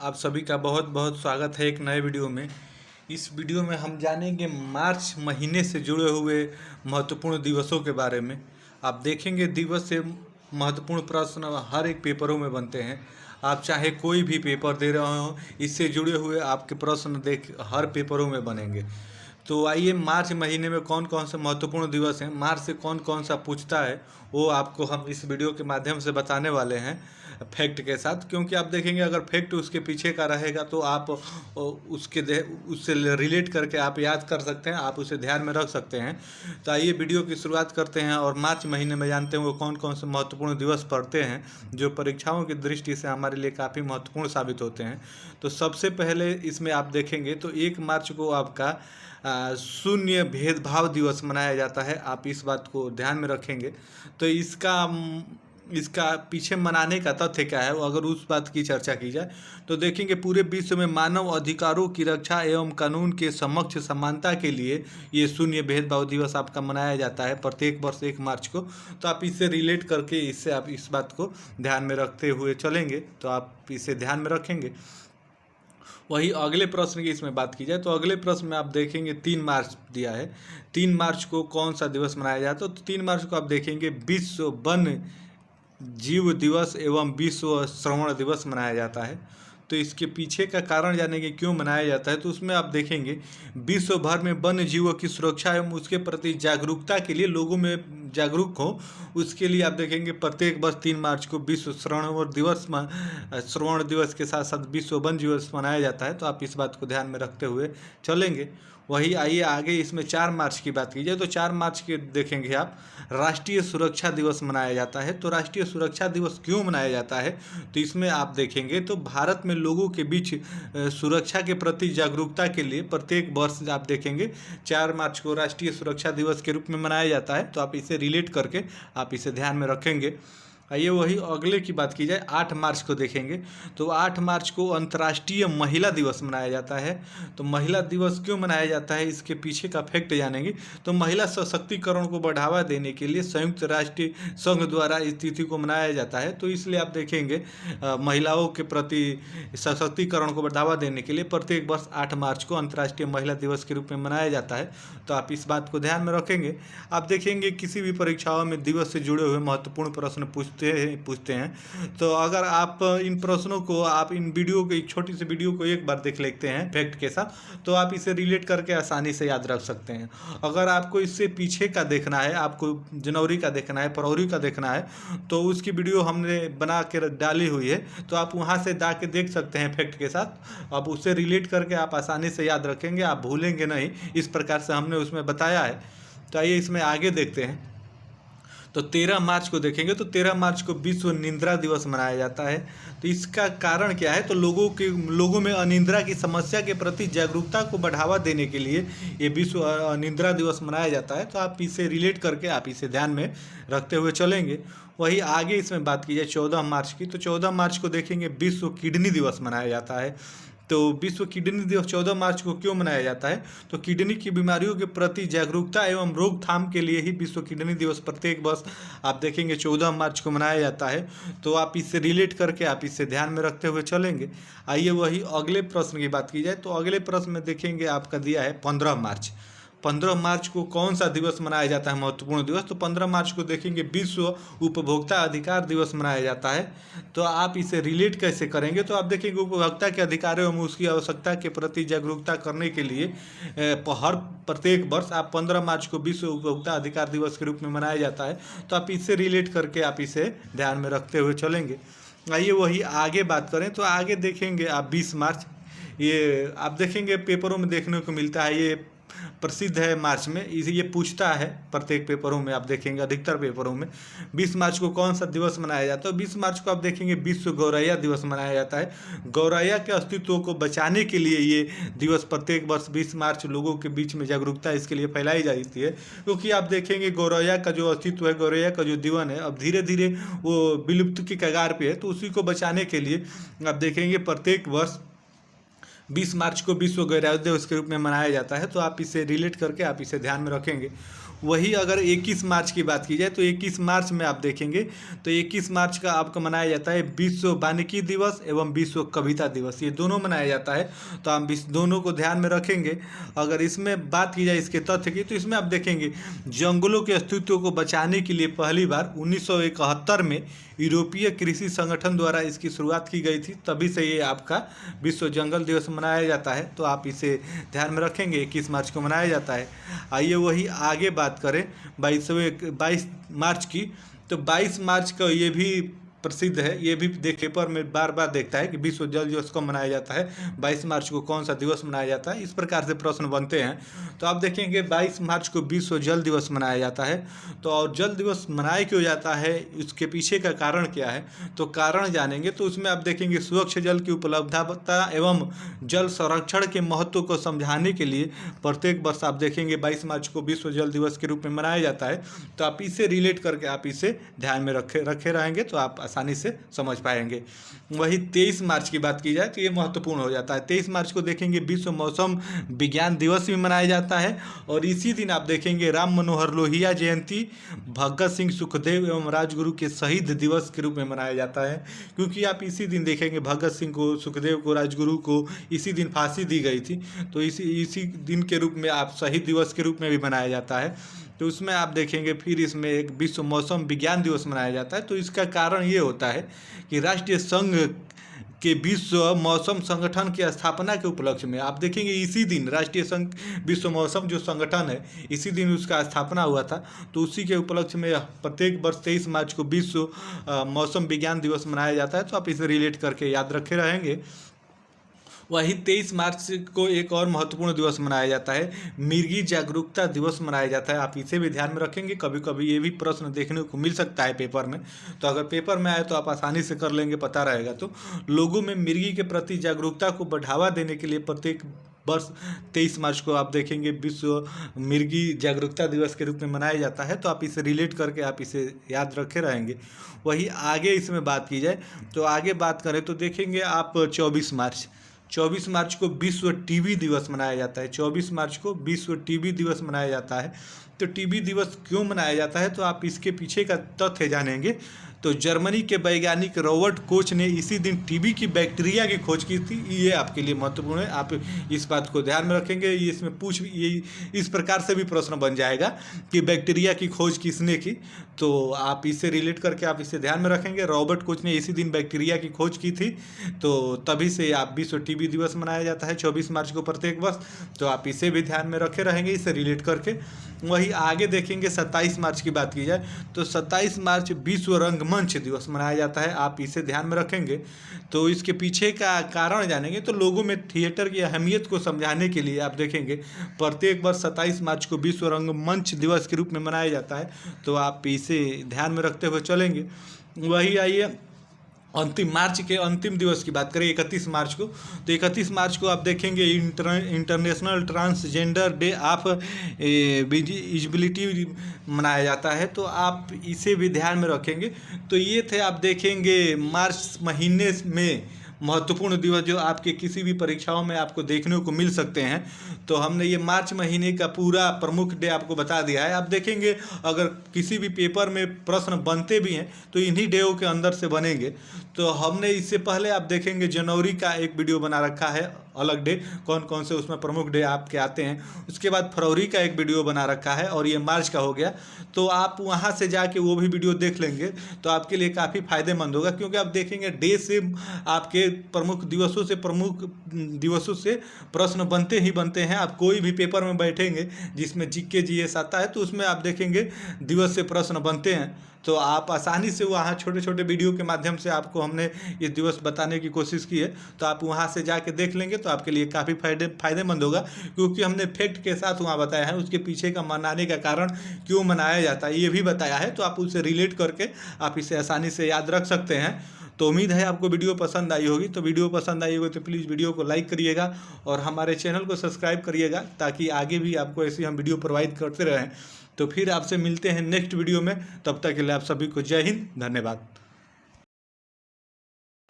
आप सभी का बहुत बहुत स्वागत है एक नए वीडियो में। इस वीडियो में हम जानेंगे मार्च महीने से जुड़े हुए महत्वपूर्ण दिवसों के बारे में। आप देखेंगे दिवस से महत्वपूर्ण प्रश्न हर एक पेपरों में बनते हैं। आप चाहे कोई भी पेपर दे रहे हो, इससे जुड़े हुए आपके प्रश्न हर पेपरों में बनेंगे। तो आइए मार्च महीने में कौन कौन से महत्वपूर्ण दिवस हैं, मार्च से कौन कौन सा पूछता है, वो आपको हम इस वीडियो के माध्यम से बताने वाले हैं फैक्ट के साथ। क्योंकि आप देखेंगे अगर फैक्ट उसके पीछे का रहेगा तो आप उससे रिलेट करके आप याद कर सकते हैं, आप उसे ध्यान में रख सकते हैं। तो आइए वीडियो की शुरुआत करते हैं और मार्च महीने में जानते हैं वो कौन कौन से महत्वपूर्ण दिवस पड़ते हैं जो परीक्षाओं की दृष्टि से हमारे लिए काफ़ी महत्वपूर्ण साबित होते हैं। तो सबसे पहले इसमें आप देखेंगे तो 1 मार्च को आपका शून्य भेदभाव दिवस मनाया जाता है। आप इस बात को ध्यान में रखेंगे। तो इसका पीछे मनाने का तथ्य क्या है, अगर उस बात की चर्चा की जाए तो देखेंगे पूरे विश्व में मानव अधिकारों की रक्षा एवं कानून के समक्ष समानता के लिए ये शून्य भेदभाव दिवस आपका मनाया जाता है प्रत्येक वर्ष 1 मार्च को। तो आप इससे रिलेट करके इससे आप इस बात को ध्यान में रखते हुए चलेंगे तो आप इसे ध्यान में रखेंगे। वही अगले प्रश्न की इसमें बात की जाए तो अगले प्रश्न में आप देखेंगे 3 मार्च दिया है। 3 मार्च को कौन सा दिवस मनाया जाता है? तो 3 मार्च को आप देखेंगे विश्व वन जीव दिवस एवं विश्व श्रवण दिवस मनाया जाता है। तो इसके पीछे का कारण जानेंगे क्यों मनाया जाता है। तो उसमें आप देखेंगे विश्व भर में वन्य जीवों की सुरक्षा एवं उसके प्रति जागरूकता के लिए लोगों में जागरूक हो, उसके लिए आप देखेंगे प्रत्येक वर्ष 3 मार्च को विश्व श्रवण दिवस के साथ साथ विश्व वन दिवस मनाया जाता है। तो आप इस बात को ध्यान में रखते हुए चलेंगे। वही आइए आगे इसमें 4 मार्च की बात की जाए तो 4 मार्च के देखेंगे आप राष्ट्रीय सुरक्षा दिवस मनाया जाता है। तो राष्ट्रीय सुरक्षा दिवस क्यों मनाया जाता है? तो इसमें आप देखेंगे तो भारत में लोगों के बीच सुरक्षा के प्रति जागरूकता के लिए प्रत्येक वर्ष आप देखेंगे 4 मार्च को राष्ट्रीय सुरक्षा दिवस के रूप में मनाया जाता है। तो आप इसे रिलेट करके आप इसे ध्यान में रखेंगे। आइए वही अगले की बात की जाए 8 मार्च को देखेंगे तो 8 मार्च को अंतर्राष्ट्रीय महिला दिवस मनाया जाता है। तो महिला दिवस क्यों मनाया जाता है, इसके पीछे का फैक्ट जानेंगे। तो महिला सशक्तिकरण को बढ़ावा देने के लिए संयुक्त राष्ट्र संघ द्वारा इस तिथि को मनाया जाता है। तो इसलिए आप देखेंगे महिलाओं के प्रति सशक्तिकरण को बढ़ावा देने के लिए प्रत्येक वर्ष 8 मार्च को अंतर्राष्ट्रीय महिला दिवस के रूप में मनाया जाता है। तो आप इस बात को ध्यान में रखेंगे। आप देखेंगे किसी भी परीक्षाओं में दिवस से जुड़े हुए महत्वपूर्ण प्रश्न पूछते हैं। तो अगर आप इन प्रश्नों को आप इन वीडियो को एक छोटी सी वीडियो को एक बार देख लेते हैं फैक्ट के साथ तो आप इसे रिलेट करके आसानी से याद रख सकते हैं। अगर आपको इससे पीछे का देखना है, आपको जनवरी का देखना है, फरवरी का देखना है, तो उसकी वीडियो हमने बना के डाली हुई है। तो आप वहाँ से जाके देख सकते हैं फैक्ट के साथ। अब उससे रिलेट करके आप आसानी से याद रखेंगे, आप भूलेंगे नहीं। इस प्रकार से हमने उसमें बताया है। तो आइए इसमें आगे देखते हैं। तो 13 मार्च को देखेंगे तो 13 मार्च को विश्व निद्रा दिवस मनाया जाता है। तो इसका कारण क्या है? तो लोगों में अनिद्रा की समस्या के प्रति जागरूकता को बढ़ावा देने के लिए ये विश्व अनिद्रा दिवस मनाया जाता है। तो आप इसे रिलेट करके आप इसे ध्यान में रखते हुए चलेंगे। वही आगे इसमें बात की जाए 14 मार्च की तो 14 मार्च को देखेंगे विश्व किडनी दिवस मनाया जाता है। तो विश्व किडनी दिवस 14 मार्च को क्यों मनाया जाता है? तो किडनी की बीमारियों के प्रति जागरूकता एवं रोकथाम के लिए ही विश्व किडनी दिवस प्रत्येक वर्ष आप देखेंगे 14 मार्च को मनाया जाता है। तो आप इससे रिलेट करके आप इसे ध्यान में रखते हुए चलेंगे। आइए वही अगले प्रश्न की बात की जाए तो अगले प्रश्न में देखेंगे आपका दिया है 15 मार्च। 15 मार्च को कौन सा दिवस मनाया जाता है, महत्वपूर्ण दिवस? तो 15 मार्च को देखेंगे विश्व उपभोक्ता अधिकार दिवस मनाया जाता है। तो आप इसे रिलेट कैसे करेंगे? तो आप देखेंगे उपभोक्ता के अधिकारों एवं उसकी आवश्यकता के प्रति जागरूकता करने के लिए हर प्रत्येक वर्ष आप 15 मार्च को विश्व उपभोक्ता अधिकार दिवस के रूप में मनाया जाता है। तो आप इससे रिलेट करके आप इसे ध्यान में रखते हुए चलेंगे। आइए वही आगे बात करें तो आगे देखेंगे आप 20 मार्च। ये आप देखेंगे पेपरों में देखने को मिलता है, ये प्रसिद्ध है मार्च में, इसे ये पूछता है प्रत्येक पेपरों में। आप देखेंगे अधिकतर पेपरों में 20 मार्च को कौन सा दिवस मनाया जाता है? 20 मार्च को आप देखेंगे विश्व गौरैया दिवस मनाया जाता है। गौरैया के अस्तित्व को बचाने के लिए ये दिवस प्रत्येक वर्ष 20 मार्च लोगों के बीच में जागरूकता इसके लिए फैलाई जाती है। क्योंकि आप देखेंगे गौरैया का जो अस्तित्व है, गौरैया का जो जीवन है, अब धीरे धीरे वो विलुप्त की कगार पे है। तो उसी को बचाने के लिए आप देखेंगे प्रत्येक वर्ष 20 मार्च को विश्व गौरैया दिवस के रूप में मनाया जाता है। तो आप इसे रिलेट करके आप इसे ध्यान में रखेंगे। वही अगर 21 मार्च की बात की जाए तो 21 मार्च में आप देखेंगे तो 21 मार्च का आपका मनाया जाता है विश्व वानिकी दिवस एवं विश्व कविता दिवस, ये दोनों मनाया जाता है। तो हम इस दोनों को ध्यान में रखेंगे। अगर इसमें बात की जाए इसके तथ्य की, तो इसमें आप देखेंगे जंगलों के अस्तित्व को बचाने के लिए पहली बार 1971 में यूरोपीय कृषि संगठन द्वारा इसकी शुरुआत की गई थी, तभी से ये आपका विश्व जंगल दिवस मनाया जाता है। तो आप इसे ध्यान में रखेंगे, 21 मार्च को मनाया जाता है। आइए वही आगे बात करें 22 मार्च की। तो 22 मार्च का ये भी प्रसिद्ध है, ये भी पेपर में बार बार देखता है कि विश्व जल दिवस कब मनाया जाता है, 22 मार्च को कौन सा दिवस मनाया जाता है, इस प्रकार से प्रश्न बनते हैं। तो आप देखेंगे 22 मार्च को विश्व जल दिवस मनाया जाता है। तो और जल दिवस मनाया क्यों जाता है, उसके पीछे का कारण क्या है, तो कारण जानेंगे। तो उसमें आप देखेंगे स्वच्छ जल की उपलब्धता एवं जल संरक्षण के महत्व को समझाने के लिए प्रत्येक वर्ष आप देखेंगे 22 मार्च को विश्व जल दिवस के रूप में मनाया जाता है। तो आप इसे रिलेट करके आप इसे ध्यान में रखे रहेंगे तो आप आसानी से समझ पाएंगे। वही 23 मार्च की बात की जाए तो ये महत्वपूर्ण हो जाता है। 23 मार्च को देखेंगे विश्व मौसम विज्ञान दिवस भी मनाया जाता है। और इसी दिन आप देखेंगे राम मनोहर लोहिया जयंती, भगत सिंह सुखदेव एवं राजगुरु के शहीद दिवस के रूप में मनाया जाता है, क्योंकि आप इसी दिन देखेंगे भगत सिंह को, सुखदेव को, राजगुरु को इसी दिन फांसी दी गई थी। तो इसी दिन के रूप में आप शहीद दिवस के रूप में भी मनाया जाता है। तो उसमें आप देखेंगे फिर इसमें एक विश्व मौसम विज्ञान दिवस मनाया जाता है। तो इसका कारण ये होता है कि राष्ट्रीय संघ के विश्व मौसम संगठन की स्थापना के उपलक्ष्य में आप देखेंगे इसी दिन राष्ट्रीय संघ विश्व मौसम जो संगठन है इसी दिन उसका स्थापना हुआ था। तो उसी के उपलक्ष्य में प्रत्येक वर्ष 23 मार्च को विश्व मौसम विज्ञान दिवस मनाया जाता है। तो आप इसे रिलेट करके याद रखे रहेंगे। वही 23 मार्च को एक और महत्वपूर्ण दिवस मनाया जाता है, मिर्गी जागरूकता दिवस मनाया जाता है। आप इसे भी ध्यान में रखेंगे, कभी कभी ये भी प्रश्न देखने को मिल सकता है पेपर में। तो अगर पेपर में आए तो आप आसानी से कर लेंगे, पता रहेगा। तो लोगों में मिर्गी के प्रति जागरूकता को बढ़ावा देने के लिए प्रत्येक वर्ष 23 मार्च को आप देखेंगे विश्व मिर्गी जागरूकता दिवस के रूप में मनाया जाता है। तो आप इसे रिलेट करके आप इसे याद रखे रहेंगे। वही आगे इसमें बात की जाए तो आगे बात करें तो देखेंगे आप 24 मार्च को विश्व टीबी दिवस मनाया जाता है। 24 मार्च को विश्व टीबी दिवस मनाया जाता है। तो टीबी दिवस क्यों मनाया जाता है, तो आप इसके पीछे का तथ्य जानेंगे। तो जर्मनी के वैज्ञानिक रॉबर्ट कोच ने इसी दिन टीबी की बैक्टीरिया की खोज की थी। ये आपके लिए महत्वपूर्ण है, आप इस बात को ध्यान में रखेंगे। ये इसमें ये इस प्रकार से भी प्रश्न बन जाएगा कि बैक्टीरिया की खोज किसने की, तो आप इससे रिलेट करके आप इसे ध्यान में रखेंगे। रॉबर्ट कोच ने इसी दिन बैक्टीरिया की खोज की थी, तो तभी से आप विश्व टीबी दिवस मनाया जाता है 24 मार्च को प्रत्येक वर्ष। तो आप इसे भी ध्यान में रखे रहेंगे, इसे रिलेट करके। वही आगे देखेंगे 27 मार्च की बात की जाए तो 27 मार्च विश्व रंगमंच दिवस मनाया जाता है। आप इसे ध्यान में रखेंगे। तो इसके पीछे का कारण जानेंगे। तो लोगों में थिएटर की अहमियत को समझाने के लिए आप देखेंगे प्रत्येक वर्ष 27 मार्च को विश्व रंगमंच दिवस के रूप में मनाया जाता है। तो आप इसे ध्यान में रखते हुए चलेंगे। वही आइए अंतिम मार्च के अंतिम दिवस की बात करें 31 मार्च को। तो 31 मार्च को आप देखेंगे international transgender day of visibility मनाया जाता है। तो आप इसे भी ध्यान में रखेंगे। तो ये थे आप देखेंगे मार्च महीने में महत्वपूर्ण दिवस जो आपके किसी भी परीक्षाओं में आपको देखने को मिल सकते हैं। तो हमने ये मार्च महीने का पूरा प्रमुख डे आपको बता दिया है। आप देखेंगे अगर किसी भी पेपर में प्रश्न बनते भी हैं तो इन्हीं डेओं के अंदर से बनेंगे। तो हमने इससे पहले आप देखेंगे जनवरी का एक वीडियो बना रखा है अलग डे, कौन कौन से उसमें प्रमुख डे आपके आते हैं। उसके बाद फरवरी का एक वीडियो बना रखा है और ये मार्च का हो गया। तो आप वहाँ से जाके वो भी वीडियो देख लेंगे तो आपके लिए काफ़ी फायदेमंद होगा, क्योंकि आप देखेंगे डे से आपके प्रमुख दिवसों से प्रश्न बनते ही बनते हैं। आप कोई भी पेपर में बैठेंगे जिसमें जीके जीएस आता है तो उसमें आप देखेंगे दिवस से प्रश्न बनते हैं। तो आप आसानी से वहाँ छोटे छोटे वीडियो के माध्यम से आपको हमने ये दिवस बताने की कोशिश की है। तो आप वहाँ से जाके देख लेंगे तो आपके लिए काफ़ी फायदेमंद होगा, क्योंकि हमने फैक्ट के साथ वहाँ बताया है, उसके पीछे का मनाने का कारण क्यों मनाया जाता है ये भी बताया है। तो आप उसे रिलेट करके आप इसे आसानी से याद रख सकते हैं। तो उम्मीद है आपको वीडियो पसंद आई होगी। तो वीडियो पसंद आई होगी तो प्लीज़ वीडियो को लाइक करिएगा और हमारे चैनल को सब्सक्राइब करिएगा, ताकि आगे भी आपको ऐसी हम वीडियो प्रोवाइड करते रहें। तो फिर आपसे मिलते हैं नेक्स्ट वीडियो में। तब तक के लिए आप सभी को जय हिंद, धन्यवाद।